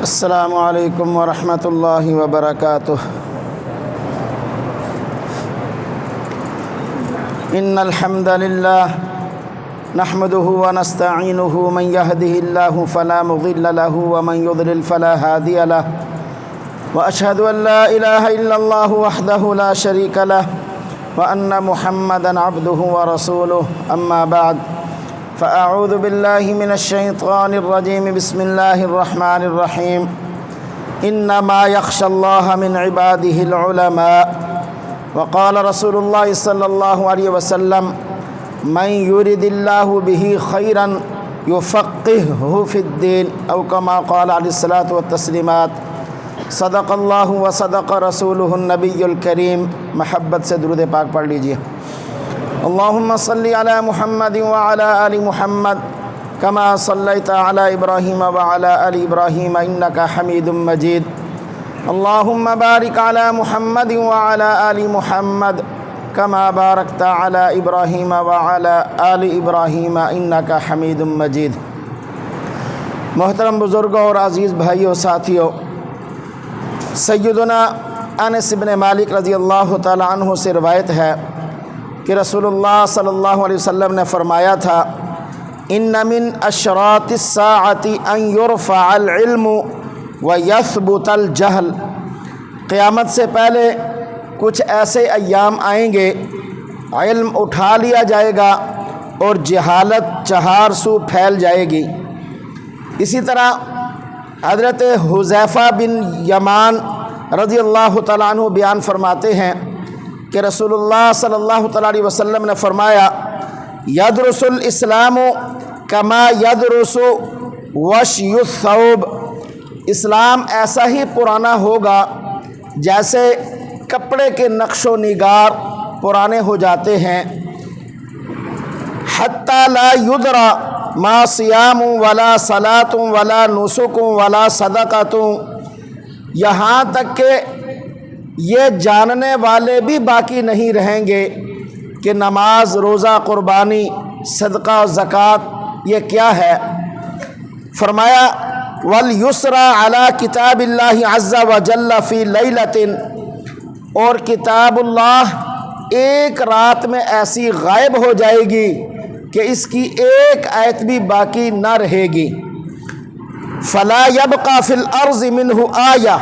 السلام علیکم ورحمۃ اللہ وبرکاتہ۔ ان الحمد للہ نحمده ونستعینه من يهده الله فلا مضل له ومن يضلل فلا هادي له واشهد ان لا اله الا الله وحده لا شريك له وان محمدا عبده ورسوله اما بعد فاعوذ بالله من الشیطان الرجیم بسم اللہ الرحمن الرحیم انما يخشى الله من عباده العلماء وقال رسول اللہ صلی اللہ علیہ وسلم من يرد الله به خيرا يفقهه في الدين او كما قال علیہ الصلاۃ والتسلیمات۔ صدق اللہ وصدق رسولہ النبی الکریم۔ محبت سے درود پاک پڑھ لیجیے۔ اللہم صلی علی محمد وعلی آل محمد کما صلیت علی ابراہیم وعلی آل ابراہیم انک حمید مجید۔ اللہم بارک علی محمد وعلی آل محمد کما بارکت علی ابراہیم وعلی آل ابراہیم انک حمید مجید۔ محترم بزرگوں اور عزیز بھائیوں ساتھیوں، سیدنا انس بن مالک رضی اللہ تعالی عنہ سے روایت ہے کہ رسول اللہ صلی اللہ علیہ وسلم نے فرمایا تھا ان من اشراط الساعۃ ان یرفع العلم ویثبت الجہل۔ قیامت سے پہلے کچھ ایسے ایام آئیں گے، علم اٹھا لیا جائے گا اور جہالت چہار سو پھیل جائے گی۔ اسی طرح حضرت حذیفہ بن یمان رضی اللہ تعالیٰ عنہ بیان فرماتے ہیں کہ رسول اللہ صلی اللہ تعالیٰ علیہ وسلم نے فرمایا یدرس الاسلام کما یدرس وشی الثوب۔ اسلام ایسا ہی پرانا ہوگا جیسے کپڑے کے نقش و نگار پرانے ہو جاتے ہیں۔ حتی لا یدرا ما صیام ولا صلاۃ ولا نسک ولا صدقۃ، یہاں تک کہ یہ جاننے والے بھی باقی نہیں رہیں گے کہ نماز، روزہ، قربانی، صدقہ و زکوٰۃ یہ کیا ہے۔ فرمایا وَالْيُسْرَى عَلَى کتاب اللہ عز وجل فی لیلۃ، اور کتاب اللہ ایک رات میں ایسی غائب ہو جائے گی کہ اس کی ایک آیت بھی باقی نہ رہے گی۔ فلا یبقى فی الارض منہ آیہ،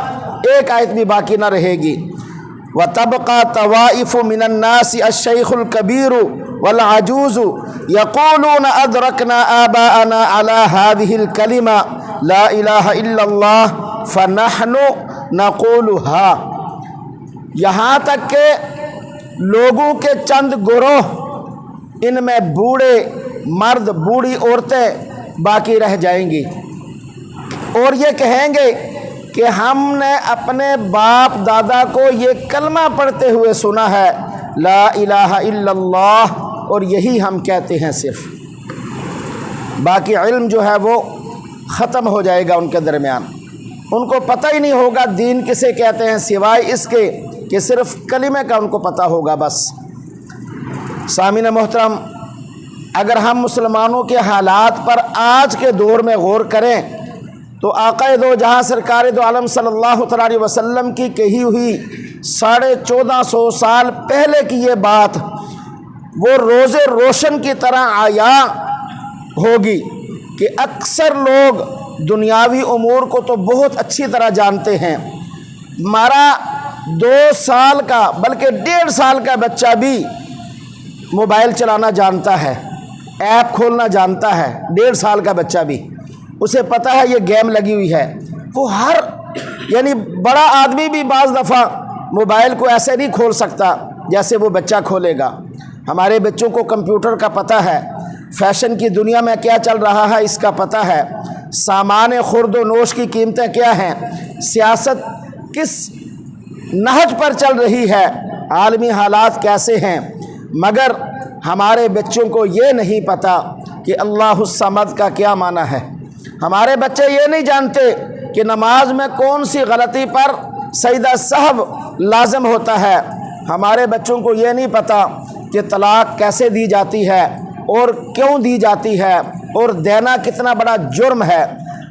ایک آیت بھی باقی نہ رہے گی۔ وتبقى طوائف من الناس الشیخ الکبیر والعجوز یقولون ادرکنا آباءنا علی هذه الکلمہ لا الہ الا اللہ فنحن نقولها۔ یہاں تک کہ لوگوں کے چند گروہ، ان میں بوڑھے مرد، بوڑھی عورتیں باقی رہ جائیں گی اور یہ کہیں گے کہ ہم نے اپنے باپ دادا کو یہ کلمہ پڑھتے ہوئے سنا ہے، لا الہ الا اللہ، اور یہی ہم کہتے ہیں صرف۔ باقی علم جو ہے وہ ختم ہو جائے گا ان کے درمیان، ان کو پتہ ہی نہیں ہوگا دین کسے کہتے ہیں سوائے اس کے کہ صرف کلمے کا ان کو پتہ ہوگا بس۔ سامعین محترم، اگر ہم مسلمانوں کے حالات پر آج کے دور میں غور کریں تو آقا دو جہاں سرکار دو عالم صلی اللہ تعالیٰ علیہ وسلم کی کہی ہوئی 1450 سال پہلے کی یہ بات وہ روز روشن کی طرح عیاں ہوگی کہ اکثر لوگ دنیاوی امور کو تو بہت اچھی طرح جانتے ہیں۔ ہمارا 2 سال کا بلکہ 1.5 سال کا بچہ بھی موبائل چلانا جانتا ہے، ایپ کھولنا جانتا ہے۔ 1.5 سال کا بچہ بھی، اسے پتہ ہے یہ گیم لگی ہوئی ہے۔ وہ یعنی بڑا آدمی بھی بعض دفعہ موبائل کو ایسے نہیں کھول سکتا جیسے وہ بچہ کھولے گا۔ ہمارے بچوں کو کمپیوٹر کا پتہ ہے، فیشن کی دنیا میں کیا چل رہا ہے اس کا پتہ ہے، سامان خورد و نوش کی قیمتیں کیا ہیں، سیاست کس نہج پر چل رہی ہے، عالمی حالات کیسے ہیں، مگر ہمارے بچوں کو یہ نہیں پتہ کہ اللہ الصمد کا کیا معنی ہے۔ ہمارے بچے یہ نہیں جانتے کہ نماز میں کون سی غلطی پر سجدہ سہو لازم ہوتا ہے۔ ہمارے بچوں کو یہ نہیں پتہ کہ طلاق کیسے دی جاتی ہے اور کیوں دی جاتی ہے اور دینا کتنا بڑا جرم ہے۔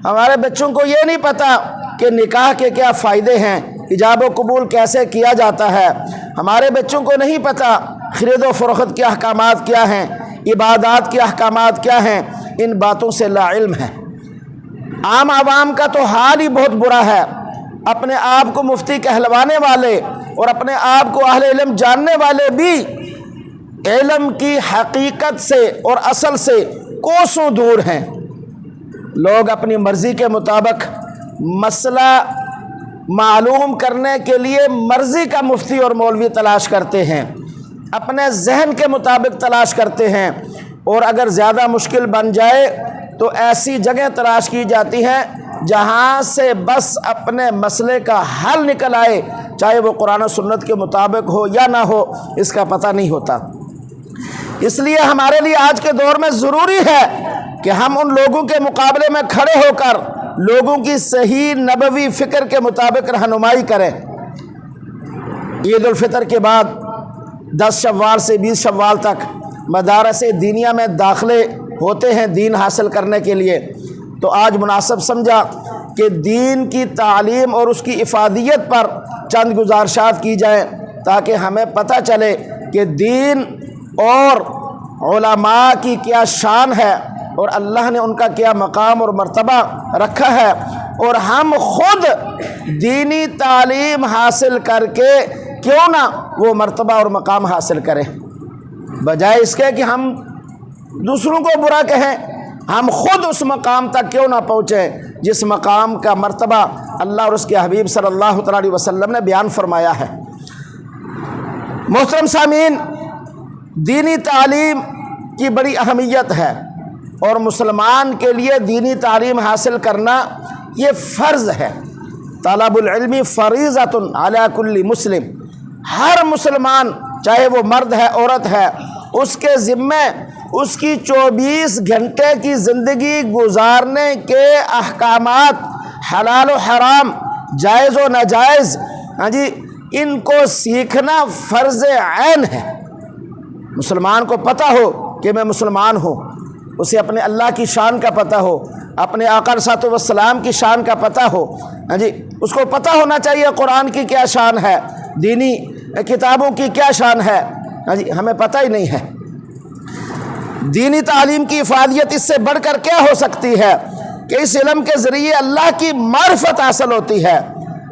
ہمارے بچوں کو یہ نہیں پتہ کہ نکاح کے کیا فائدے ہیں، ایجاب و قبول کیسے کیا جاتا ہے، ہمارے بچوں کو نہیں پتہ خرید و فروخت کے احکامات کیا ہیں، عبادات کے احکامات کیا ہیں، ان باتوں سے لا علم ہے۔ عام عوام کا تو حال ہی بہت برا ہے، اپنے آپ کو مفتی کہلوانے والے اور اپنے آپ کو اہل علم جاننے والے بھی علم کی حقیقت سے اور اصل سے کوسوں دور ہیں۔ لوگ اپنی مرضی کے مطابق مسئلہ معلوم کرنے کے لیے مرضی کا مفتی اور مولوی تلاش کرتے ہیں، اپنے ذہن کے مطابق تلاش کرتے ہیں، اور اگر زیادہ مشکل بن جائے تو ایسی جگہ تلاش کی جاتی ہیں جہاں سے بس اپنے مسئلے کا حل نکل آئے، چاہے وہ قرآن و سنت کے مطابق ہو یا نہ ہو، اس کا پتہ نہیں ہوتا۔ اس لیے ہمارے لیے آج کے دور میں ضروری ہے کہ ہم ان لوگوں کے مقابلے میں کھڑے ہو کر لوگوں کی صحیح نبوی فکر کے مطابق رہنمائی کریں۔ عید الفطر کے بعد 10 شوال سے 20 شوال تک مدارس دینیہ میں داخلے ہوتے ہیں دین حاصل کرنے کے لیے، تو آج مناسب سمجھا کہ دین کی تعلیم اور اس کی افادیت پر چند گزارشات کی جائیں تاکہ ہمیں پتہ چلے کہ دین اور علماء کی کیا شان ہے اور اللہ نے ان کا کیا مقام اور مرتبہ رکھا ہے، اور ہم خود دینی تعلیم حاصل کر کے کیوں نہ وہ مرتبہ اور مقام حاصل کریں، بجائے اس کے کہ ہم دوسروں کو برا کہیں، ہم خود اس مقام تک کیوں نہ پہنچیں جس مقام کا مرتبہ اللہ اور اس کے حبیب صلی اللہ تعالی علیہ وسلم نے بیان فرمایا ہے۔ محترم سامعین، دینی تعلیم کی بڑی اہمیت ہے، اور مسلمان کے لیے دینی تعلیم حاصل کرنا یہ فرض ہے۔ طلب العلم فریضۃ علی کل مسلم، ہر مسلمان چاہے وہ مرد ہے عورت ہے، اس کے ذمے اس کی 24 گھنٹے کی زندگی گزارنے کے احکامات، حلال و حرام، جائز و ناجائز، ان کو سیکھنا فرض عین ہے۔ مسلمان کو پتہ ہو کہ میں مسلمان ہوں، اسے اپنے اللہ کی شان کا پتہ ہو، اپنے آقا صلی اللہ علیہ وسلم کی شان کا پتہ ہو، اس کو پتہ ہونا چاہیے قرآن کی کیا شان ہے، دینی کتابوں کی کیا شان ہے، ہمیں پتہ ہی نہیں ہے۔ دینی تعلیم کی افادیت اس سے بڑھ کر کیا ہو سکتی ہے کہ اس علم کے ذریعے اللہ کی معرفت حاصل ہوتی ہے۔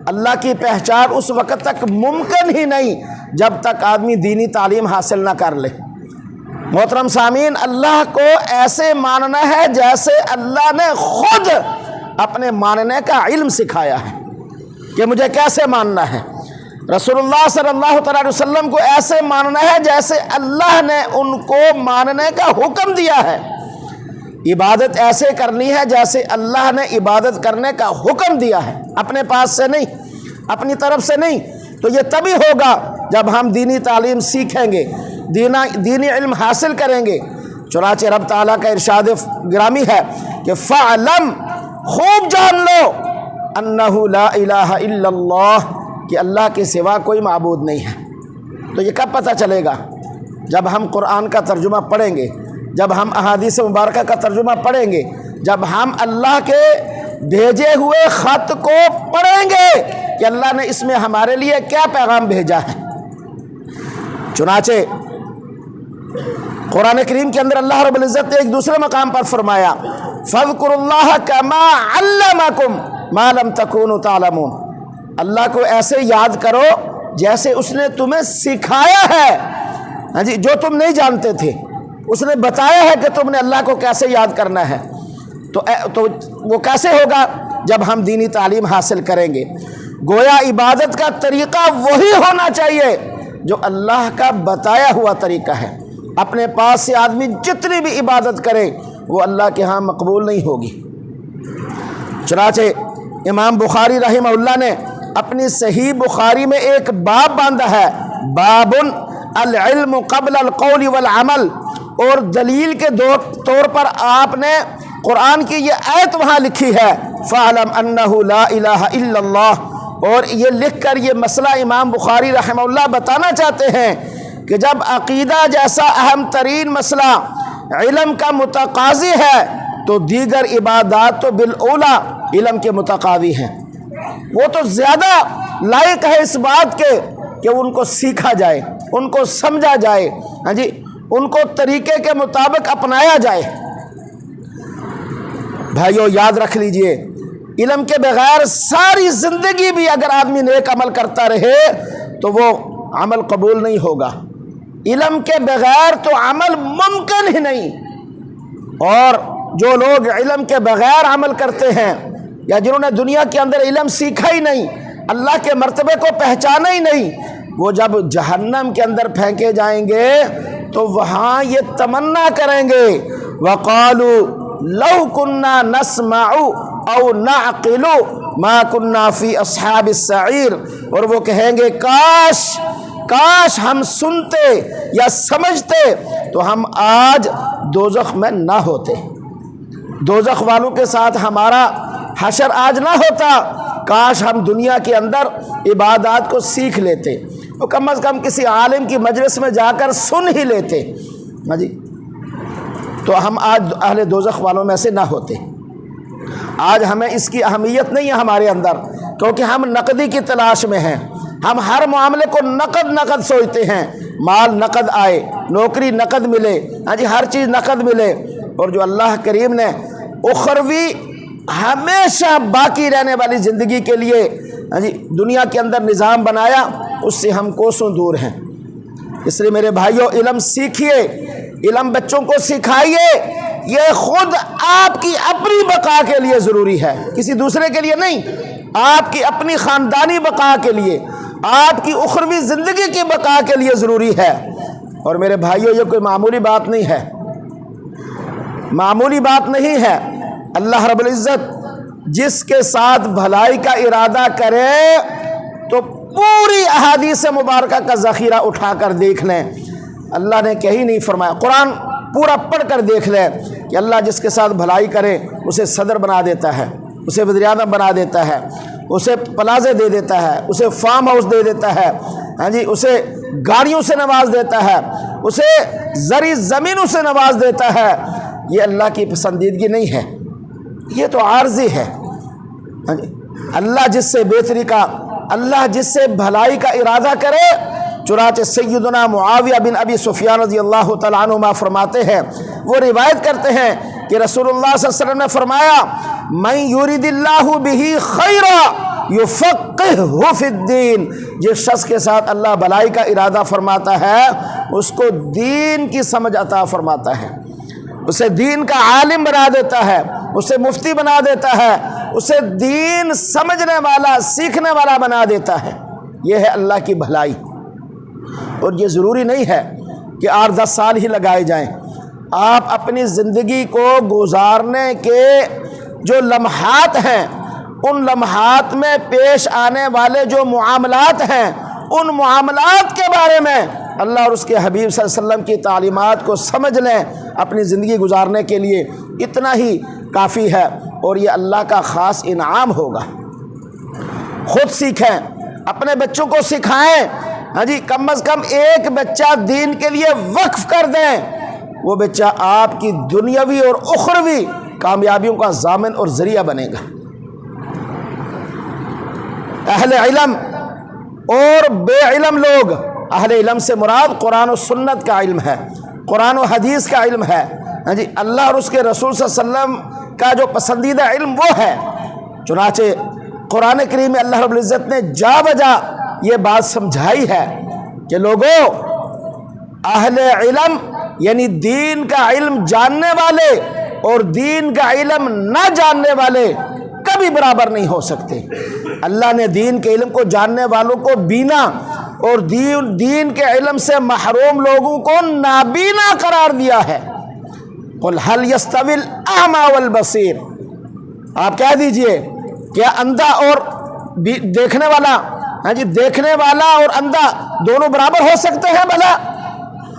اللہ کی پہچان اس وقت تک ممکن ہی نہیں جب تک آدمی دینی تعلیم حاصل نہ کر لے۔ محترم سامعین، اللہ کو ایسے ماننا ہے جیسے اللہ نے خود اپنے ماننے کا علم سکھایا ہے کہ مجھے کیسے ماننا ہے۔ رسول اللہ صلی اللہ تعالی وسلم کو ایسے ماننا ہے جیسے اللہ نے ان کو ماننے کا حکم دیا ہے۔ عبادت ایسے کرنی ہے جیسے اللہ نے عبادت کرنے کا حکم دیا ہے، اپنے پاس سے نہیں، اپنی طرف سے نہیں۔ تو یہ تبھی ہوگا جب ہم دینی تعلیم سیکھیں گے، دینی علم حاصل کریں گے۔ چنانچہ رب تعالیٰ کا ارشاد گرامی ہے کہ فَعْلَمْ، خوب جان لو، أَنَّهُ لَا إِلَهَ إِلَّا اللَّهُ، کہ اللہ کے سوا کوئی معبود نہیں ہے۔ تو یہ کب پتہ چلے گا؟ جب ہم قرآن کا ترجمہ پڑھیں گے، جب ہم احادیث مبارکہ کا ترجمہ پڑھیں گے، جب ہم اللہ کے بھیجے ہوئے خط کو پڑھیں گے کہ اللہ نے اس میں ہمارے لیے کیا پیغام بھیجا ہے۔ چنانچہ قرآن کریم کے اندر اللہ رب العزت نے ایک دوسرے مقام پر فرمایا فَاذْكُرُوا اللَّهَ كَمَا عَلَّمَكُمْ مَا لَمْ تَكُونُوا تَعْلَمُونَ، اللہ کو ایسے یاد کرو جیسے اس نے تمہیں سکھایا ہے، جو تم نہیں جانتے تھے اس نے بتایا ہے کہ تم نے اللہ کو کیسے یاد کرنا ہے۔ تو وہ کیسے ہوگا؟ جب ہم دینی تعلیم حاصل کریں گے۔ گویا عبادت کا طریقہ وہی ہونا چاہیے جو اللہ کا بتایا ہوا طریقہ ہے۔ اپنے پاس سے آدمی جتنی بھی عبادت کرے وہ اللہ کے ہاں مقبول نہیں ہوگی۔ چنانچہ امام بخاری رحمہ اللہ نے اپنی صحیح بخاری میں ایک باب باندھا ہے، باب العلم قبل القول والعمل، اور دلیل کے طور پر آپ نے قرآن کی یہ آیت وہاں لکھی ہے فَعْلَمْ أَنَّهُ لَا إِلَهَ إِلَّا اللَّهُ، اور یہ لکھ کر یہ مسئلہ امام بخاری رحمہ اللہ بتانا چاہتے ہیں کہ جب عقیدہ جیسا اہم ترین مسئلہ علم کا متقاضی ہے تو دیگر عبادات تو بالأولیٰ علم کے متقاضی ہیں، وہ تو زیادہ لائق ہے اس بات کے کہ ان کو سیکھا جائے، ان کو سمجھا جائے، ہاں جی، ان کو طریقے کے مطابق اپنایا جائے۔ بھائیو یاد رکھ لیجئے، علم کے بغیر ساری زندگی بھی اگر آدمی نیک عمل کرتا رہے تو وہ عمل قبول نہیں ہوگا۔ علم کے بغیر تو عمل ممکن ہی نہیں، اور جو لوگ علم کے بغیر عمل کرتے ہیں یا جنہوں نے دنیا کے اندر علم سیکھا ہی نہیں، اللہ کے مرتبے کو پہچانا ہی نہیں، وہ جب جہنم کے اندر پھینکے جائیں گے تو وہاں یہ تمنا کریں گے وَقَالُوا لَوْ كُنَّا نَسْمَعُ أَوْ نَعْقِلُ مَا كُنَّا فِي أَصْحَابِ السَّعِيرِ، اور وہ کہیں گے کاش ہم سنتے یا سمجھتے تو ہم آج دوزخ میں نہ ہوتے، دوزخ والوں کے ساتھ ہمارا حشر آج نہ ہوتا، کاش ہم دنیا کے اندر عبادات کو سیکھ لیتے، تو کم از کم کسی عالم کی مجلس میں جا کر سن ہی لیتے، ہاں جی، تو ہم آج اہل دوزخ والوں میں سے نہ ہوتے۔ آج ہمیں اس کی اہمیت نہیں ہے ہمارے اندر، کیونکہ ہم نقدی کی تلاش میں ہیں، ہم ہر معاملے کو نقد سوچتے ہیں، مال نقد آئے، نوکری نقد ملے، ہاں جی، ہر چیز نقد ملے، اور جو اللہ کریم نے اخروی ہمیشہ باقی رہنے والی زندگی کے لیے ہاں جی دنیا کے اندر نظام بنایا، اس سے ہم کوسوں دور ہیں۔ اس لیے میرے بھائیوں، علم سیکھیے، علم بچوں کو سکھائیے، یہ خود آپ کی اپنی بقا کے لیے ضروری ہے، کسی دوسرے کے لیے نہیں، آپ کی اپنی خاندانی بقا کے لیے، آپ کی اخروی زندگی کی بقا کے لیے ضروری ہے۔ اور میرے بھائیوں، یہ کوئی معمولی بات نہیں ہے، معمولی بات نہیں ہے۔ اللہ رب العزت جس کے ساتھ بھلائی کا ارادہ کرے تو پوری احادیث مبارکہ کا ذخیرہ اٹھا کر دیکھ لیں، اللہ نے کہیں نہیں فرمایا، قرآن پورا پڑھ کر دیکھ لیں کہ اللہ جس کے ساتھ بھلائی کرے اسے صدر بنا دیتا ہے، اسے وزیر اعظم بنا دیتا ہے، اسے پلازے دے دیتا ہے، اسے فارم ہاؤس دے دیتا ہے، ہاں جی، اسے گاڑیوں سے نواز دیتا ہے، اسے زرعی زمینوں سے نواز دیتا ہے۔ یہ اللہ کی پسندیدگی نہیں ہے، یہ تو عارضی ہے۔ اللہ جس سے بہتری کا، اللہ جس سے بھلائی کا ارادہ کرے، چنانچہ سیدنا معاویہ بن ابی سفیان رضی اللہ تعالیٰ عنہما فرماتے ہیں، وہ روایت کرتے ہیں کہ رسول اللہ صلی اللہ علیہ وسلم نے فرمایا، من یرید اللہ بہ خیرا یفقہہ فی الدین، جس شخص کے ساتھ اللہ بھلائی کا ارادہ فرماتا ہے اس کو دین کی سمجھ عطا فرماتا ہے، اسے دین کا عالم بنا دیتا ہے، اسے مفتی بنا دیتا ہے، اسے دین سمجھنے والا، سیکھنے والا بنا دیتا ہے۔ یہ ہے اللہ کی بھلائی، اور یہ ضروری نہیں ہے کہ 8-10 سال ہی لگائے جائیں، آپ اپنی زندگی کو گزارنے کے جو لمحات ہیں، ان لمحات میں پیش آنے والے جو معاملات ہیں، ان معاملات کے بارے میں اللہ اور اس کے حبیب صلی اللہ علیہ وسلم کی تعلیمات کو سمجھ لیں، اپنی زندگی گزارنے کے لیے اتنا ہی کافی ہے، اور یہ اللہ کا خاص انعام ہوگا۔ خود سیکھیں، اپنے بچوں کو سکھائیں، ہاں جی، کم از کم ایک بچہ دین کے لیے وقف کر دیں، وہ بچہ آپ کی دنیاوی اور اخروی کامیابیوں کا ضامن اور ذریعہ بنے گا۔ اہل علم اور بے علم لوگ، اہل علم سے مراد قرآن و سنت کا علم ہے، قرآن و حدیث کا علم ہے، ہاں جی، اللہ اور اس کے رسول صلی اللہ علیہ وسلم کا جو پسندیدہ علم وہ ہے۔ چنانچہ قرآن کریم میں اللہ رب العزت نے جا بجا یہ بات سمجھائی ہے کہ لوگوں، اہل علم یعنی دین کا علم جاننے والے اور دین کا علم نہ جاننے والے کبھی برابر نہیں ہو سکتے۔ اللہ نے دین کے علم کو جاننے والوں کو بینا اور دین کے علم سے محروم لوگوں کو نابینا قرار دیا ہے۔ قل هل يستوي الاعمى والبصير، آپ کہہ دیجئے کیا اندھا اور دیکھنے والا، ہاں جی، دیکھنے والا اور اندھا دونوں برابر ہو سکتے ہیں بھلا؟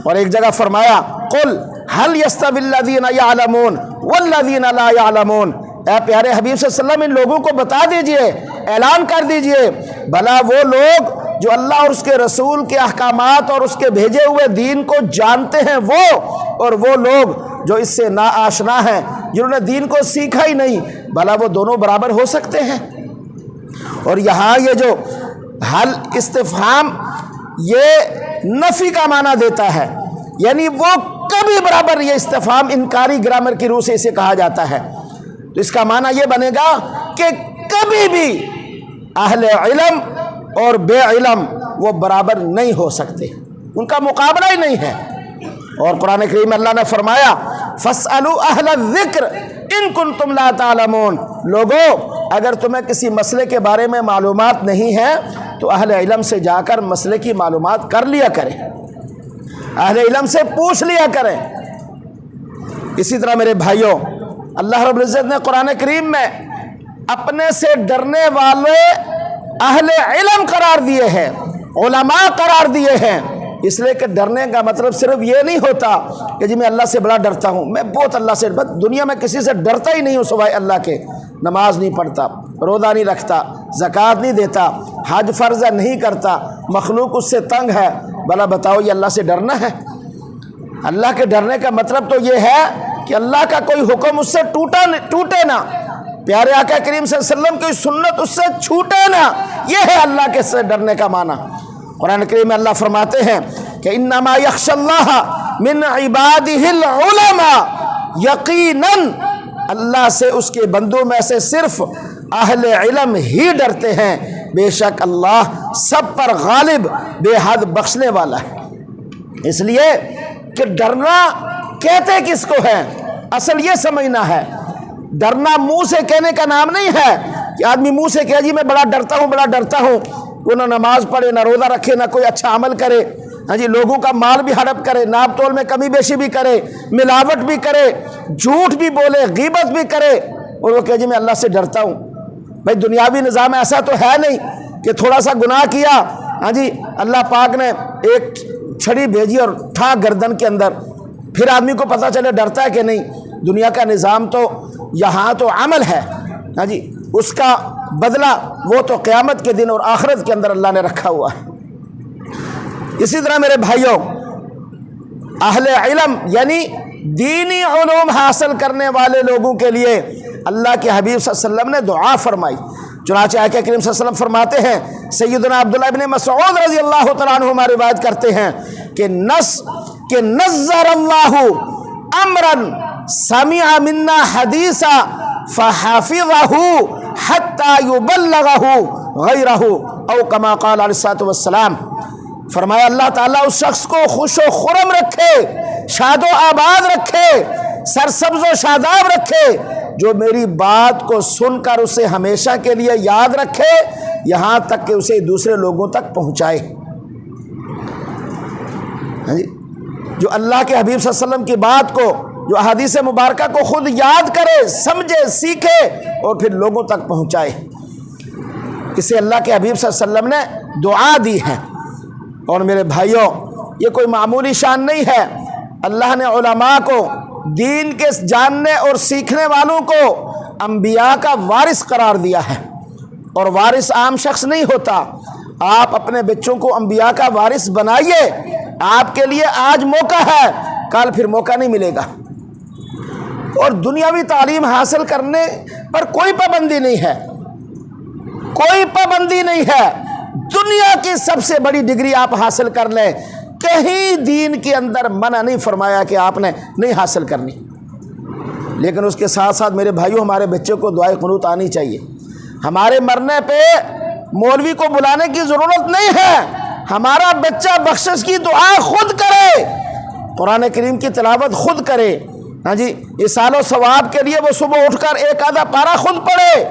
اور ایک جگہ فرمایا قل هل يستوي الذين يعلمون والذين لا يعلمون، اے پیارے حبیب صلی اللہ علیہ وسلم ان لوگوں کو بتا دیجئے، اعلان کر دیجئے، بھلا وہ لوگ جو اللہ اور اس کے رسول کے احکامات اور اس کے بھیجے ہوئے دین کو جانتے ہیں وہ، اور وہ لوگ جو اس سے نا آشنا ہیں، جنہوں نے دین کو سیکھا ہی نہیں، بھلا وہ دونوں برابر ہو سکتے ہیں؟ اور یہاں یہ جو حل استفہام یہ نفی کا معنی دیتا ہے، یعنی وہ کبھی برابر، یہ استفہام انکاری گرامر کی روح سے اسے کہا جاتا ہے، تو اس کا معنی یہ بنے گا کہ کبھی بھی اہل علم اور بے علم وہ برابر نہیں ہو سکتے، ان کا مقابلہ ہی نہیں ہے۔ اور قرآن کریم میں اللہ نے فرمایا فَاسْأَلُوا أَهْلَ الذِّكْرِ إِن كُنتُمْ لَا تَعْلَمُونَ، لوگوں اگر تمہیں کسی مسئلے کے بارے میں معلومات نہیں ہے تو اہل علم سے جا کر مسئلے کی معلومات کر لیا کریں، اہل علم سے پوچھ لیا کریں۔ اسی طرح میرے بھائیوں، اللہ رب العزت نے قرآن کریم میں اپنے سے ڈرنے والے اہل علم قرار دیے ہیں، علماء قرار دیے ہیں، اس لیے کہ ڈرنے کا مطلب صرف یہ نہیں ہوتا کہ جی میں اللہ سے بڑا ڈرتا ہوں، میں بہت اللہ سے دنیا میں کسی سے ڈرتا ہی نہیں ہوں سوائے اللہ کے، نماز نہیں پڑھتا، روزہ نہیں رکھتا، زکوٰۃ نہیں دیتا، حج فرض نہیں کرتا، مخلوق اس سے تنگ ہے، بھلا بتاؤ یہ اللہ سے ڈرنا ہے؟ اللہ کے ڈرنے کا مطلب تو یہ ہے کہ اللہ کا کوئی حکم اس سے ٹوٹے نہ، پیارے آقا کریم صلی اللہ علیہ وسلم کی سنت اس سے چھوٹے نہ، یہ ہے اللہ کے سے ڈرنے کا معنی۔ قرآن کریم میں اللہ فرماتے ہیں کہ انما یخشی اللہ من عبادہ العلماء، یقیناً اللہ سے اس کے بندوں میں سے صرف اہل علم ہی ڈرتے ہیں، بے شک اللہ سب پر غالب بے حد بخشنے والا ہے۔ اس لیے کہ ڈرنا کہتے کس کو ہے، اصل یہ سمجھنا ہے، ڈرنا منہ سے کہنے کا نام نہیں ہے کہ آدمی منہ سے کہے جی میں بڑا ڈرتا ہوں بڑا ڈرتا ہوں، وہ نہ نماز پڑھے، نہ روزہ رکھے، نہ کوئی اچھا عمل کرے، ہاں جی لوگوں کا مال بھی ہڑپ کرے، ناپ تول میں کمی بیشی بھی کرے، ملاوٹ بھی کرے، جھوٹ بھی بولے، غیبت بھی کرے، اور وہ کہے جی میں اللہ سے ڈرتا ہوں۔ بھائی دنیاوی نظام ایسا تو ہے نہیں کہ تھوڑا سا گناہ کیا، ہاں جی اللہ پاک نے ایک چھڑی بھیجی اور ٹھا گردن کے اندر، پھر آدمی کو پتہ چلے ڈرتا ہے کہ نہیں۔ دنیا کا نظام تو یہاں تو عمل ہے، ہاں جی اس کا بدلہ وہ تو قیامت کے دن اور آخرت کے اندر اللہ نے رکھا ہوا ہے۔ اسی طرح میرے بھائیوں، اہل علم یعنی دینی علوم حاصل کرنے والے لوگوں کے لیے اللہ کے حبیب صلی اللہ علیہ وسلم نے دعا فرمائی، چنانچہ آقا کریم صلی اللہ علیہ وسلم فرماتے ہیں، سیدنا عبداللہ ابن مسعود رضی اللہ تعالیٰ عنہما روایت کرتے ہیں کہ نظر اللہ امرا سمع منا حدیثا فحافظہ حتی یبلغہ غیرہ او کما قال علیہ الصلوۃ والسلام، فرمایا اللہ تعالیٰ اس شخص کو خوش و خرم رکھے، شاد و آباد رکھے، سرسبز و شاداب رکھے، جو میری بات کو سن کر اسے ہمیشہ کے لیے یاد رکھے، یہاں تک کہ اسے دوسرے لوگوں تک پہنچائے۔ جو اللہ کے حبیب صلی اللہ علیہ وسلم کی بات کو، جو احادیث مبارکہ کو خود یاد کرے، سمجھے، سیکھے اور پھر لوگوں تک پہنچائے، اسے اللہ کے حبیب صلی اللہ علیہ وسلم نے دعا دی ہے۔ اور میرے بھائیوں، یہ کوئی معمولی شان نہیں ہے، اللہ نے علماء کو، دین کے جاننے اور سیکھنے والوں کو انبیاء کا وارث قرار دیا ہے، اور وارث عام شخص نہیں ہوتا۔ آپ اپنے بچوں کو انبیاء کا وارث بنائیے، آپ کے لیے آج موقع ہے، کل پھر موقع نہیں ملے گا۔ اور دنیاوی تعلیم حاصل کرنے پر کوئی پابندی نہیں ہے، کوئی پابندی نہیں ہے، دنیا کی سب سے بڑی ڈگری آپ حاصل کر لیں، کہیں دین کے اندر منع نہیں فرمایا کہ آپ نے نہیں حاصل کرنی۔ لیکن اس کے ساتھ ساتھ میرے بھائیوں، ہمارے بچے کو دعائے قنوت آنی چاہیے۔ ہمارے مرنے پہ مولوی کو بلانے کی ضرورت نہیں ہے، ہمارا بچہ بخشش کی دعا خود کرے، قرآن کریم کی تلاوت خود کرے، ہاں جی ایصال و ثواب کے لیے وہ صبح اٹھ کر ایک آدھا پارہ خود پڑھے،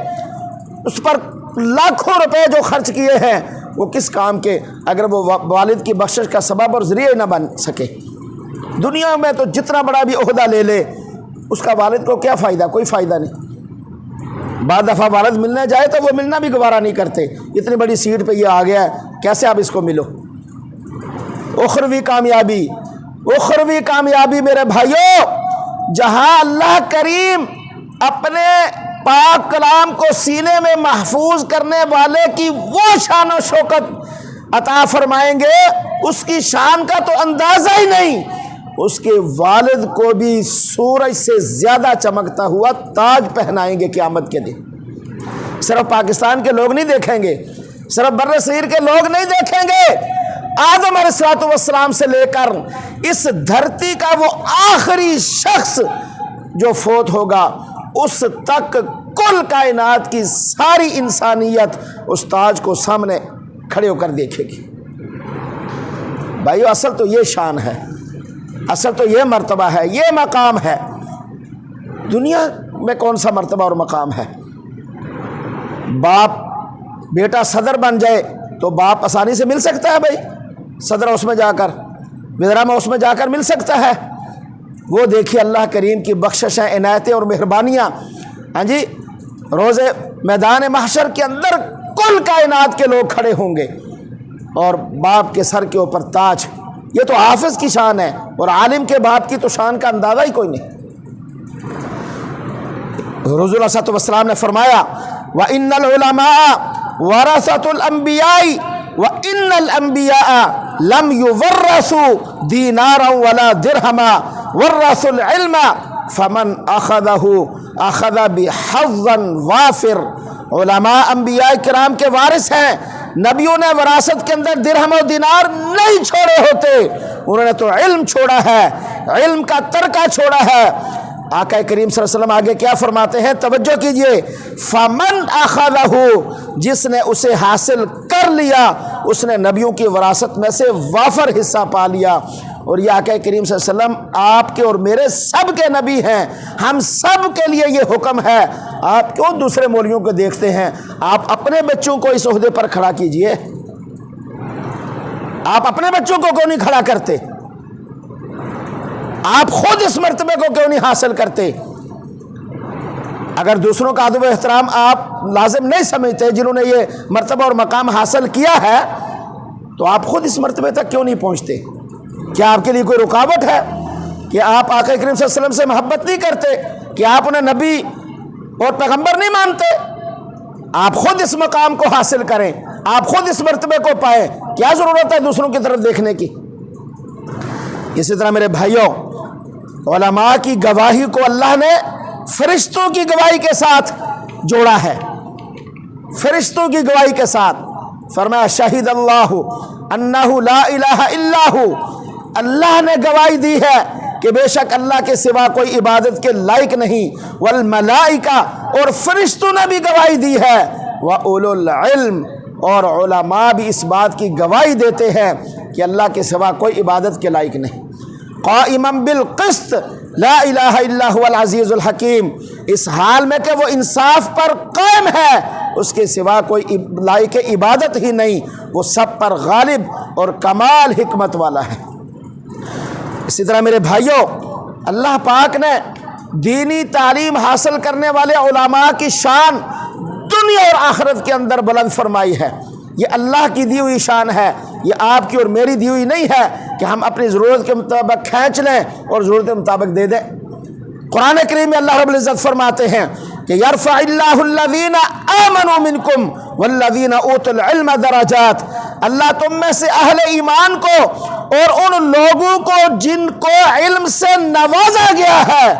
اس پر لاکھوں روپے جو خرچ کیے ہیں وہ کس کام کے، اگر وہ والد کی بخشش کا سبب اور ذریعہ نہ بن سکے۔ دنیا میں تو جتنا بڑا بھی عہدہ لے لے، اس کا والد کو کیا فائدہ؟ کوئی فائدہ نہیں۔ بعض دفعہ والد ملنے جائے تو وہ ملنا بھی گوارہ نہیں کرتے، اتنی بڑی سیٹ پہ یہ آ گیا ہے، کیسے آپ اس کو ملو؟ اخروی کامیابی، اخروی کامیابی میرے بھائیوں، جہاں اللہ کریم اپنے پاک کلام کو سینے میں محفوظ کرنے والے کی وہ شان و شوکت عطا فرمائیں گے، اس کی شان کا تو اندازہ ہی نہیں۔ اس کے والد کو بھی سورج سے زیادہ چمکتا ہوا تاج پہنائیں گے قیامت کے دن۔ صرف پاکستان کے لوگ نہیں دیکھیں گے، صرف بر صغیر کے لوگ نہیں دیکھیں گے، آدم علیہ السلام سے لے کر اس دھرتی کا وہ آخری شخص جو فوت ہوگا اس تک کل کائنات کی ساری انسانیت اس تاج کو سامنے کھڑے ہو کر دیکھے گی۔ بھائیو، اصل تو یہ شان ہے، اصل تو یہ مرتبہ ہے، یہ مقام ہے۔ دنیا میں کون سا مرتبہ اور مقام ہے؟ باپ بیٹا صدر بن جائے تو باپ آسانی سے مل سکتا ہے، بھائی صدر اس میں جا کر، وزرا میں اس میں جا کر مل سکتا ہے۔ وہ دیکھیے اللہ کریم کی بخششیں، عنایتیں اور مہربانیاں، ہاں جی، روز میدان محشر کے اندر کل کائنات کے لوگ کھڑے ہوں گے اور باپ کے سر کے اوپر تاج۔ یہ تو حافظ کی شان ہے، اور عالم کے باپ کی تو شان کا اندازہ ہی کوئی نہیں۔ حضور علیہ الصلوۃ والسلام نے فرمایا وَإِنَّ الْعُلَمَاءَ وَرَثَةُ الْأَنْبِيَاءِ وَإِنَّ الْأَنْبِيَاءَ لَمْ يُوَرَّثُوا دِينَارًا وَلَا دِرْهَمًا وَرَّثُوا الْعِلْمَ فَمَنْ أَخَذَهُ أَخَذَ بِحَظٍ وَافِرٍ۔ علماء انبیاء کرام کے وارث ہیں، نبیوں نے وراثت کے اندر درہم و دینار نہیں چھوڑے ہوتے، انہوں نے تو علم چھوڑا ہے، علم کا ترکہ چھوڑا ہے۔ آقا کریم صلی اللہ علیہ وسلم آگے کیا فرماتے ہیں، توجہ کیجئے، فَمَنْ أَخَذَهُ، جس نے اسے حاصل کر لیا اس نے نبیوں کی وراثت میں سے وافر حصہ پا لیا۔ اور یہ آقا کریم صلی اللہ علیہ وسلم آپ کے اور میرے سب کے نبی ہیں، ہم سب کے لیے یہ حکم ہے۔ آپ کیوں دوسرے مولیوں کو دیکھتے ہیں؟ آپ اپنے بچوں کو اس عہدے پر کھڑا کیجئے، آپ اپنے بچوں کو کیوں نہیں کھڑا کرتے؟ آپ خود اس مرتبے کو کیوں نہیں حاصل کرتے؟ اگر دوسروں کا ادب و احترام آپ لازم نہیں سمجھتے جنہوں نے یہ مرتبہ اور مقام حاصل کیا ہے، تو آپ خود اس مرتبے تک کیوں نہیں پہنچتے؟ کیا آپ کے لیے کوئی رکاوٹ ہے کہ آپ آقا کریم صلی اللہ علیہ وسلم سے محبت نہیں کرتے، کہ آپ انہیں نبی اور پیغمبر نہیں مانتے؟ آپ خود اس مقام کو حاصل کریں، آپ خود اس مرتبے کو پائیں، کیا ضرورت ہے دوسروں کی طرف دیکھنے کی؟ اسی طرح میرے بھائیوں، علماء کی گواہی کو اللہ نے فرشتوں کی گواہی کے ساتھ جوڑا ہے، فرشتوں کی گواہی کے ساتھ۔ فرمایا شہید اللہ انہ لا الہ الا ہو، اللہ نے گواہی دی ہے کہ بے شک اللہ کے سوا کوئی عبادت کے لائق نہیں، والملائکہ، اور فرشتوں نے بھی گواہی دی ہے، وَأُولُو الْعِلْمِ، اور علماء بھی اس بات کی گواہی دیتے ہیں کہ اللہ کے سوا کوئی عبادت کے لائق نہیں۔ قائما بالقسط لا الہ الا هو العزیز الحکیم، اس حال میں کہ وہ انصاف پر قائم ہے، اس کے سوا کوئی لائق عبادت ہی نہیں، وہ سب پر غالب اور کمال حکمت والا ہے۔ اسی طرح میرے بھائیوں، اللہ پاک نے دینی تعلیم حاصل کرنے والے علماء کی شان دنیا اور آخرت کے اندر بلند فرمائی ہے۔ یہ اللہ کی دی ہوئی شان ہے، یہ آپ کی اور میری دی ہوئی نہیں ہے کہ ہم اپنی ضرورت کے مطابق کھینچ لیں اور ضرورت کے مطابق دے دیں۔ قرآن کریم میں اللہ رب العزت فرماتے ہیں کہ یرفع اللہ الذین آمنوا منکم والذین اوتوا العلم درجات، اللہ تم میں سے اہل ایمان کو اور ان لوگوں کو جن کو علم سے نوازا گیا ہے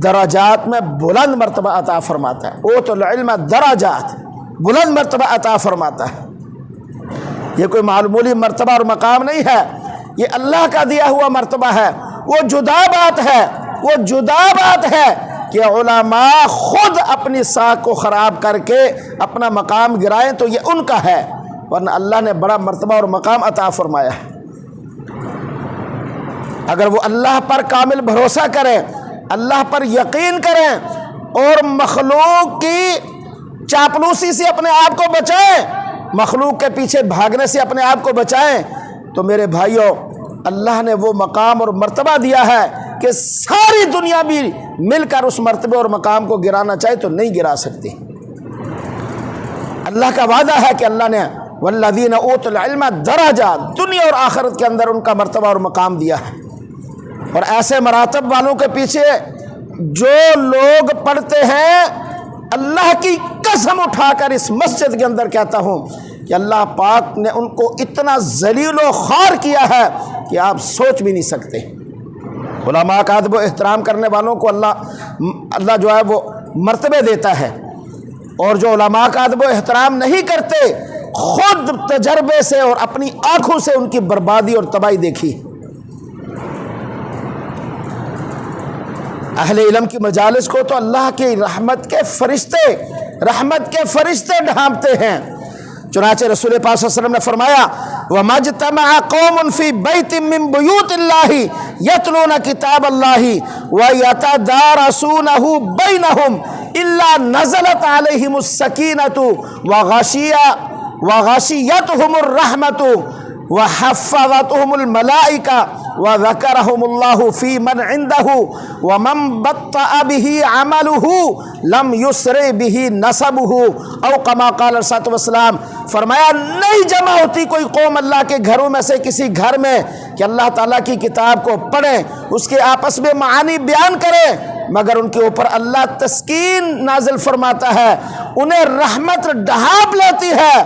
درجات میں بلند مرتبہ عطا فرماتا ہے۔ اوتوا العلم درجات، بلند مرتبہ عطا فرماتا ہے۔ یہ کوئی معمولی مرتبہ اور مقام نہیں ہے، یہ اللہ کا دیا ہوا مرتبہ ہے۔ وہ جدا بات ہے، وہ جدا بات ہے کہ علماء خود اپنی ساکھ کو خراب کر کے اپنا مقام گرائیں تو یہ ان کا ہے، ورنہ اللہ نے بڑا مرتبہ اور مقام عطا فرمایا ہے۔ اگر وہ اللہ پر کامل بھروسہ کریں، اللہ پر یقین کریں اور مخلوق کی چاپلوسی سے اپنے آپ کو بچائیں، مخلوق کے پیچھے بھاگنے سے اپنے آپ کو بچائیں، تو میرے بھائیوں اللہ نے وہ مقام اور مرتبہ دیا ہے کہ ساری دنیا بھی مل کر اس مرتبے اور مقام کو گرانا چاہے تو نہیں گرا سکتی۔ اللہ کا وعدہ ہے کہ اللہ نے والذین اوتوا العلم درجات، دنیا اور آخرت کے اندر ان کا مرتبہ اور مقام دیا ہے۔ اور ایسے مراتب والوں کے پیچھے جو لوگ پڑھتے ہیں، اللہ کی قسم اٹھا کر اس مسجد کے اندر کہتا ہوں کہ اللہ پاک نے ان کو اتنا ذلیل و خوار کیا ہے کہ آپ سوچ بھی نہیں سکتے۔ علماء کا ادب و احترام کرنے والوں کو اللہ جو ہے وہ مرتبے دیتا ہے، اور جو علماء کا ادب و احترام نہیں کرتے، خود تجربے سے اور اپنی آنکھوں سے ان کی بربادی اور تباہی دیکھی۔ اہل علم کی مجالس کو تو اللہ کی رحمت کے فرشتے ڈھانپتے ہیں۔ چنانچہ رسول پاک صلی اللہ علیہ وسلم نے فرمایا وَمَا اجْتَمَعَ قَوْمٌ فِي بَيْتٍ مِّن بُيُوتِ اللَّهِ يَتْلُونَ كِتَابَ اللَّهِ وَيَتَدَارَسُونَهُ بَيْنَهُمْ إِلَّا نَزَلَتْ عَلَيْهِمُ السَّكِينَةُ وَغَشِيَتْهُمُ الرَّحْمَةُ وَحَفَّظَتْهُمُ الْمَلَائِكَةُ وَذَكَرَهُمُ اللَّهُ فِي مَنْ عِنْدَهُ وَمَنْ بَطَّأَ بِهِ عَمَلُهُ لَمْ يُسْرِعْ بِهِ نَسَبُهُ او کما قال علیہ الصلوۃ والسلام۔ فرمایا نہیں جمع ہوتی کوئی قوم اللہ کے گھروں میں سے کسی گھر میں کہ اللہ تعالیٰ کی کتاب کو پڑھیں، اس کے آپس میں معانی بیان کریں، مگر ان کے اوپر اللہ تسکین نازل فرماتا ہے، انہیں رحمت ڈھانپ لیتی ہے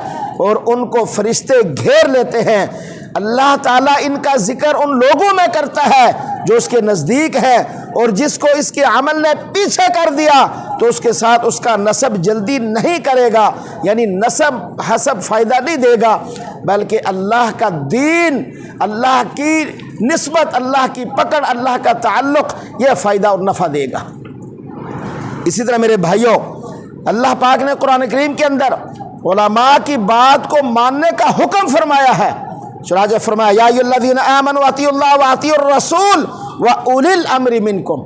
اور ان کو فرشتے گھیر لیتے ہیں۔ اللہ تعالیٰ ان کا ذکر ان لوگوں میں کرتا ہے جو اس کے نزدیک ہے، اور جس کو اس کے عمل نے پیچھے کر دیا تو اس کے ساتھ اس کا نسب جلدی نہیں کرے گا، یعنی نسب حسب فائدہ نہیں دے گا، بلکہ اللہ کا دین، اللہ کی نسبت، اللہ کی پکڑ، اللہ کا تعلق، یہ فائدہ اور نفع دے گا۔ اسی طرح میرے بھائیوں، اللہ پاک نے قرآن کریم کے اندر علماء کی بات کو ماننے کا حکم فرمایا ہے۔ چنانچہ فرمایا یا ایھا الذین آمنوا اطیعوا اللہ واطیعوا الرسول واولی الامر منکم،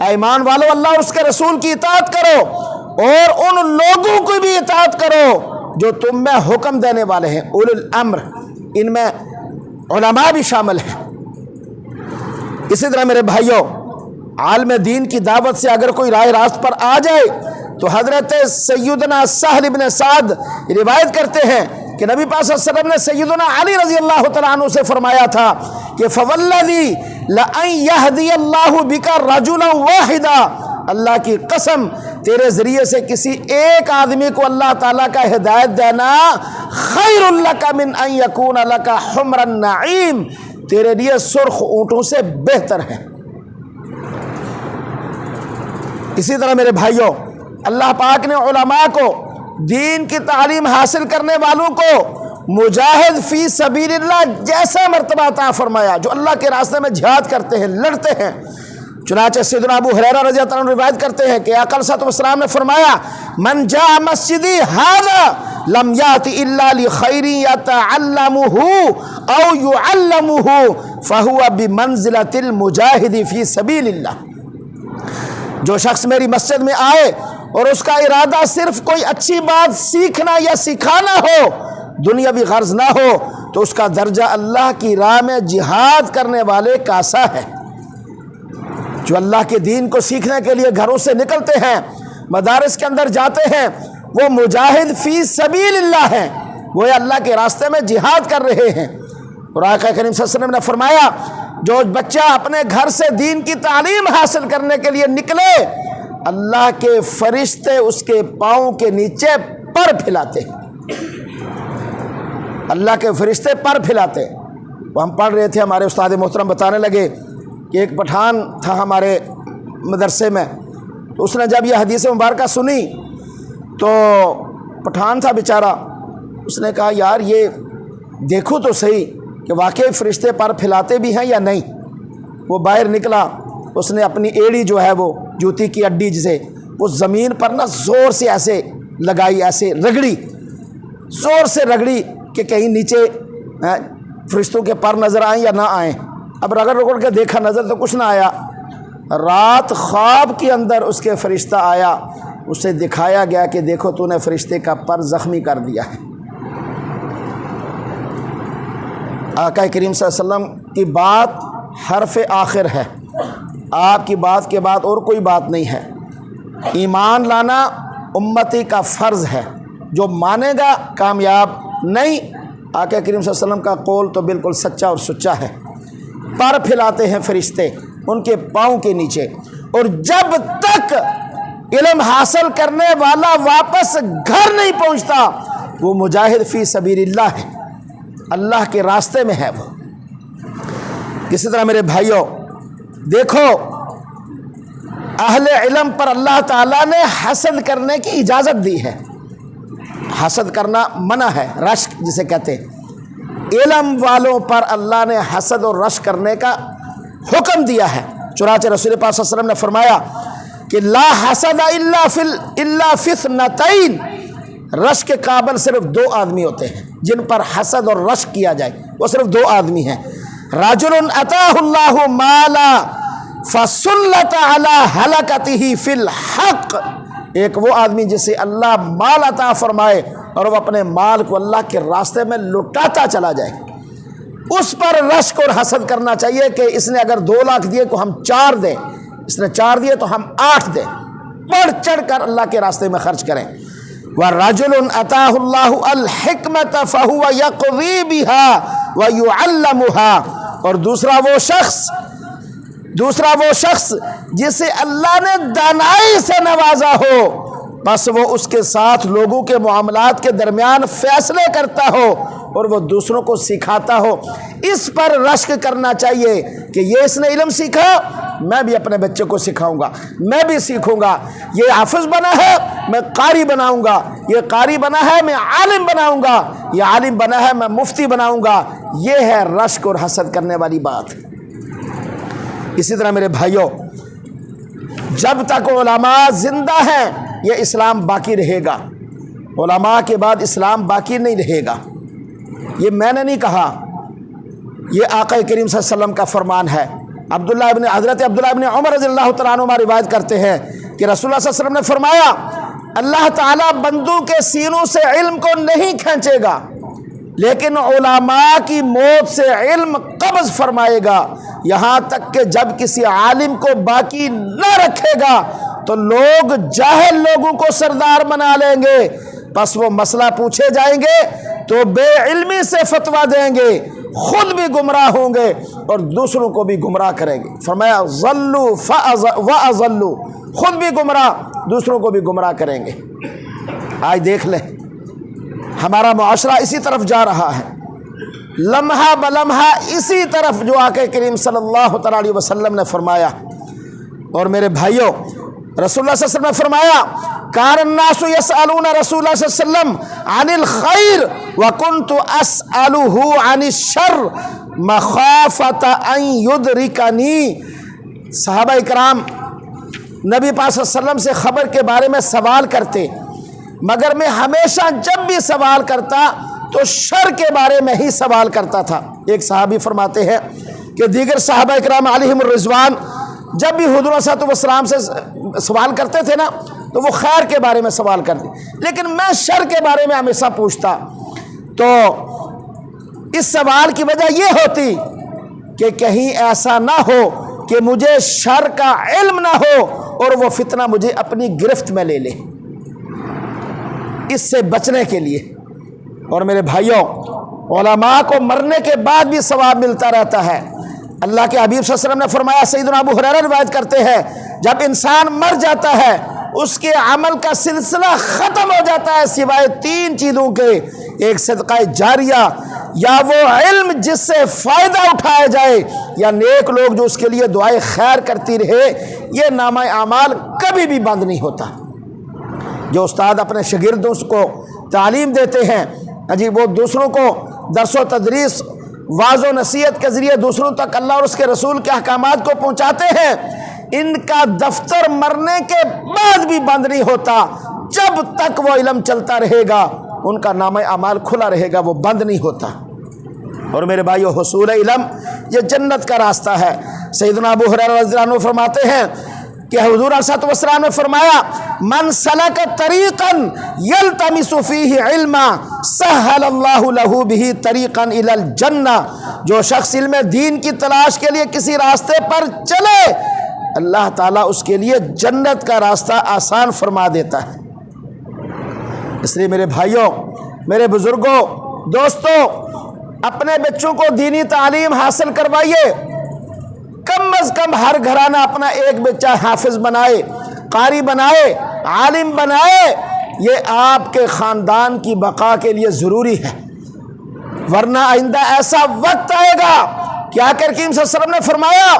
اے ایمان والو اللہ اور اس کے رسول کی اطاعت کرو اور ان لوگوں کی بھی اطاعت کرو جو تم میں حکم دینے والے ہیں۔ اولی الامر، ان میں علماء بھی شامل ہیں۔ اسی طرح میرے بھائیوں، عالم دین کی دعوت سے اگر کوئی راہ راست پر آ جائے تو حضرت سیدنا سہل بن سعد روایت کرتے ہیں کہ نبی پاک صلی اللہ علیہ وسلم نے سیدنا علی رضی اللہ تعالیٰ عنہ سے فرمایا تھا کہ فوالذی لَأَن يَهْدِيَ اللَّهُ بِكَ رَجُلًا وَاحِدًا، اللہ کی قسم تیرے ذریعے سے کسی ایک آدمی کو اللہ تعالیٰ کا ہدایت دینا خیر لک من ان یکون لک حمر النعیم، تیرے لیے سرخ اونٹوں سے بہتر ہے۔ اسی طرح میرے بھائیوں، اللہ پاک نے علماء کو، دین کی تعلیم حاصل کرنے والوں کو مجاہد فی سبیل اللہ جیسا مرتبہ عطا فرمایا، جو اللہ کے راستے میں جہاد کرتے ہیں، لڑتے ہیں۔ چنانچہ سیدنا ابو ہریرہ رضی اللہ عنہ روایت کرتے ہیں کہ آقا صلی اللہ علیہ وسلم نے فرمایا من جاء مسجدی ھذا لم یأت الا لخیر یتعلمہ او یعلمہ فہو بمنزلۃ المجاہد فی سبیل اللہ، جو شخص میری مسجد میں آئے اور اس کا ارادہ صرف کوئی اچھی بات سیکھنا یا سکھانا ہو، دنیاوی غرض نہ ہو، تو اس کا درجہ اللہ کی راہ میں جہاد کرنے والے کا سا ہے۔ جو اللہ کے دین کو سیکھنے کے لیے گھروں سے نکلتے ہیں، مدارس کے اندر جاتے ہیں، وہ مجاہد فی سبیل اللہ ہیں، وہ اللہ کے راستے میں جہاد کر رہے ہیں۔ اور آقا کریم صلی اللہ علیہ وسلم نے فرمایا جو بچہ اپنے گھر سے دین کی تعلیم حاصل کرنے کے لیے نکلے، اللہ کے فرشتے اس کے پاؤں کے نیچے پر پھیلاتے ہیں، اللہ کے فرشتے پر پھیلاتے ہیں۔ وہ ہم پڑھ رہے تھے، ہمارے استاد محترم بتانے لگے کہ ایک پٹھان تھا ہمارے مدرسے میں، تو اس نے جب یہ حدیث مبارکہ سنی تو پٹھان تھا بیچارہ، اس نے کہا یار یہ دیکھو تو صحیح کہ واقعی فرشتے پر پھیلاتے بھی ہیں یا نہیں۔ وہ باہر نکلا، اس نے اپنی ایڑی جو ہے وہ جوتی کی اڈی جسے وہ زمین پر نہ زور سے ایسے لگائی، ایسے رگڑی، زور سے رگڑی کہ کہیں نیچے فرشتوں کے پر نظر آئیں یا نہ آئیں۔ اب رگڑ کے دیکھا، نظر تو کچھ نہ آیا۔ رات خواب کے اندر اس کے فرشتہ آیا، اسے دکھایا گیا کہ دیکھو تو نے فرشتے کا پر زخمی کر دیا ہے۔ آقا کریم صلی اللہ علیہ وسلم کی بات حرف آخر ہے، آپ کی بات کے بعد اور کوئی بات نہیں ہے۔ ایمان لانا امتی کا فرض ہے، جو مانے گا کامیاب، نہیں۔ آقا کریم صلی اللہ علیہ وسلم کا قول تو بالکل سچا اور سچا ہے۔ پر پھیلاتے ہیں فرشتے ان کے پاؤں کے نیچے، اور جب تک علم حاصل کرنے والا واپس گھر نہیں پہنچتا وہ مجاہد فی سبیل اللہ ہے، اللہ کے راستے میں ہے وہ۔ اسی طرح میرے بھائیوں، دیکھو اہل علم پر اللہ تعالیٰ نے حسد کرنے کی اجازت دی ہے، حسد کرنا منع ہے، رشک جسے کہتے ہیں، علم والوں پر اللہ نے حسد اور رشک کرنے کا حکم دیا ہے۔ چنانچہ رسول پاک صلی اللہ علیہ وسلم نے فرمایا کہ لا حسد الا فی اثنتین، رشک کے قابل صرف دو آدمی ہوتے ہیں جن پر حسد اور رشک کیا جائے، وہ صرف دو آدمی ہیں۔ رجل اتاہ اللہ مالا فسلط علی ہلاکتہ فی الحق، ایک وہ آدمی جسے اللہ مال عطا فرمائے اور وہ اپنے مال کو اللہ کے راستے میں لٹاتا چلا جائے، اس پر رشک اور حسد کرنا چاہیے کہ اس نے اگر 2 لاکھ دیے تو ہم 4 دیں، اس نے 4 دیے تو ہم 8 دیں، بڑھ چڑھ کر اللہ کے راستے میں خرچ کریں۔ وَرَجُلٌ أَتَاهُ اللَّهُ الْحِكْمَةَ فَهُوَ يَقْضِي بِهَا وَيُعَلَّمُهَا، اور دوسرا وہ شخص جسے اللہ نے دانائی سے نوازا ہو، بس وہ اس کے ساتھ لوگوں کے معاملات کے درمیان فیصلے کرتا ہو اور وہ دوسروں کو سکھاتا ہو، اس پر رشک کرنا چاہیے کہ یہ اس نے علم سیکھا، میں بھی اپنے بچے کو سکھاؤں گا، میں بھی سیکھوں گا، یہ حافظ بنا ہے میں قاری بناؤں گا، یہ قاری بنا ہے میں عالم بناؤں گا، یہ عالم بنا ہے میں مفتی بناؤں گا۔ یہ ہے رشک اور حسد کرنے والی بات۔ اسی طرح میرے بھائیوں، جب تک علماء زندہ ہیں یہ اسلام باقی رہے گا، علماء کے بعد اسلام باقی نہیں رہے گا۔ یہ میں نے نہیں کہا، یہ آقا کریم صلی اللہ علیہ وسلم کا فرمان ہے۔ حضرت عبداللہ ابن عمر رضی اللہ تعالیٰ عنہ روایت کرتے ہیں کہ رسول اللہ صلی اللہ علیہ وسلم نے فرمایا، اللہ تعالیٰ بندوں کے سینوں سے علم کو نہیں کھینچے گا، لیکن علماء کی موت سے علم قبض فرمائے گا، یہاں تک کہ جب کسی عالم کو باقی نہ رکھے گا تو لوگ جاہل لوگوں کو سردار بنا لیں گے، پس وہ مسئلہ پوچھے جائیں گے تو بے علمی سے فتویٰ دیں گے، خود بھی گمراہ ہوں گے اور دوسروں کو بھی گمراہ کریں گے۔ فرمایا ضلوا وأضلوا، خود بھی گمراہ دوسروں کو بھی گمراہ کریں گے۔ آج دیکھ لیں ہمارا معاشرہ اسی طرف جا رہا ہے، لمحہ بلمحہ اسی طرف جو آقا کریم صلی اللہ تعالیٰ علیہ وسلم نے فرمایا۔ اور میرے بھائیوں، رسول اللہ صلی اللہ علیہ وسلم نے فرمایا، کان الناس یسألون رسول اللہ صلی اللہ علیہ وسلم عن الخیر وکنت اسألہ عن الشر مخافۃ ان یدرکنی، صحابہ اکرام نبی پاک صلی اللہ علیہ وسلم سے خبر کے بارے میں سوال کرتے، مگر میں ہمیشہ جب بھی سوال کرتا تو شر کے بارے میں ہی سوال کرتا تھا۔ ایک صحابی فرماتے ہیں کہ دیگر صحابہ اکرام علیہم الرضوان جب بھی حضور صلی اللہ علیہ وسلم سے سوال کرتے تھے نا تو وہ خیر کے بارے میں سوال کرتے، لیکن میں شر کے بارے میں ہمیشہ پوچھتا۔ تو اس سوال کی وجہ یہ ہوتی کہ کہیں ایسا نہ ہو کہ مجھے شر کا علم نہ ہو اور وہ فتنہ مجھے اپنی گرفت میں لے لے، اس سے بچنے کے لیے۔ اور میرے بھائیوں، علماء کو مرنے کے بعد بھی ثواب ملتا رہتا ہے۔ اللہ کے حبیب صلی اللہ علیہ وسلم نے فرمایا، سیدنا ابو ہریرہ روایت کرتے ہیں، جب انسان مر جاتا ہے اس کے عمل کا سلسلہ ختم ہو جاتا ہے سوائے 3 چیزوں کے، ایک صدقہ جاریہ، یا وہ علم جس سے فائدہ اٹھایا جائے، یا نیک لوگ جو اس کے لیے دعائیں خیر کرتی رہے۔ یہ نامہ اعمال کبھی بھی بند نہیں ہوتا۔ جو استاد اپنے شاگردوں کو تعلیم دیتے ہیں جی، وہ دوسروں کو درس و تدریس، واعظ و نصیحت کے ذریعے دوسروں تک اللہ اور اس کے رسول کے احکامات کو پہنچاتے ہیں، ان کا دفتر مرنے کے بعد بھی بند نہیں ہوتا۔ جب تک وہ علم چلتا رہے گا ان کا نامہ اعمال کھلا رہے گا، وہ بند نہیں ہوتا۔ اور میرے بھائیو، حصول علم یہ جنت کا راستہ ہے۔ سیدنا ابو ہریرہ رضی اللہ عنہ فرماتے ہیں کہ حضور علیہ الصلوۃ والسلام نے فرمایا، من سلک طریقا یلتمس فیہ علما سہل اللہ لہ بہ طریقا الی الجنہ، جو شخص علم دین کی تلاش کے لیے کسی راستے پر چلے اللہ تعالیٰ اس کے لیے جنت کا راستہ آسان فرما دیتا ہے۔ اس لیے میرے بھائیوں، میرے بزرگوں، دوستوں، اپنے بچوں کو دینی تعلیم حاصل کروائیے۔ کم از کم ہر گھرانہ اپنا ایک بچہ حافظ بنائے، قاری بنائے، عالم بنائے، یہ آپ کے خاندان کی بقا کے لیے ضروری ہے، ورنہ آئندہ ایسا وقت آئے گا کہ آقا کریم صلی اللہ علیہ وسلم نے فرمایا،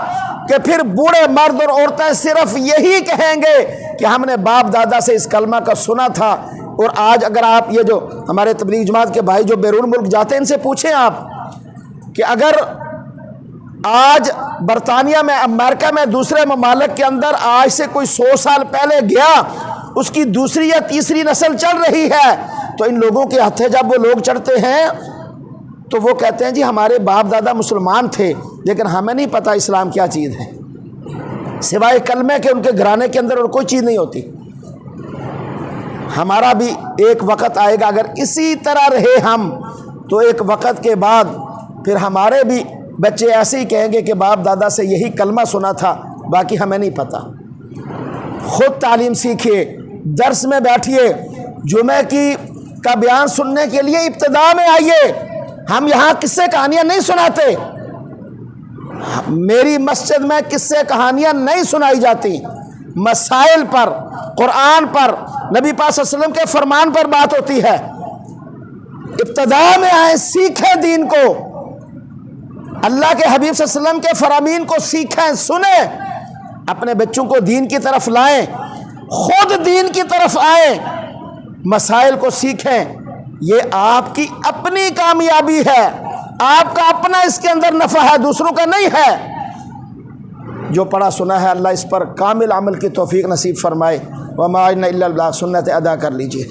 کہ پھر بوڑھے مرد اور عورتیں صرف یہی کہیں گے کہ ہم نے باپ دادا سے اس کلمہ کا سنا تھا۔ اور آج اگر آپ یہ جو ہمارے تبلیغ جماعت کے بھائی جو بیرون ملک جاتے ہیں ان سے پوچھیں آپ کہ اگر آج برطانیہ میں، امریکہ میں، دوسرے ممالک کے اندر آج سے کوئی 100 سال پہلے گیا، اس کی دوسری یا تیسری نسل چل رہی ہے، تو ان لوگوں کے ہتھے جب وہ لوگ چڑھتے ہیں تو وہ کہتے ہیں جی ہمارے باپ دادا مسلمان تھے لیکن ہمیں نہیں پتہ اسلام کیا چیز ہے، سوائے کلمے کے ان کے گھرانے کے اندر اور کوئی چیز نہیں ہوتی۔ ہمارا بھی ایک وقت آئے گا، اگر اسی طرح رہے ہم تو ایک وقت کے بعد پھر ہمارے بھی بچے ایسے ہی کہیں گے کہ باپ دادا سے یہی کلمہ سنا تھا، باقی ہمیں نہیں پتہ۔ خود تعلیم سیکھیے، درس میں بیٹھیے، جمعہ کا بیان سننے کے لیے ابتدا میں آئیے۔ ہم یہاں قصے کہانیاں نہیں سناتے، میری مسجد میں قصے کہانیاں نہیں سنائی جاتی، مسائل پر، قرآن پر، نبی پاک صلی اللہ علیہ وسلم کے فرمان پر بات ہوتی ہے۔ ابتدا میں آئیں، سیکھیں دین کو، اللہ کے حبیب صلی اللہ علیہ وسلم کے فرامین کو سیکھیں، سنیں، اپنے بچوں کو دین کی طرف لائیں، خود دین کی طرف آئیں، مسائل کو سیکھیں۔ یہ آپ کی اپنی کامیابی ہے، آپ کا اپنا اس کے اندر نفع ہے، دوسروں کا نہیں ہے۔ جو پڑھا سنا ہے اللہ اس پر کامل عمل کی توفیق نصیب فرمائے۔ وما علینا الا البلاغ، سنت ادا کر لیجئے۔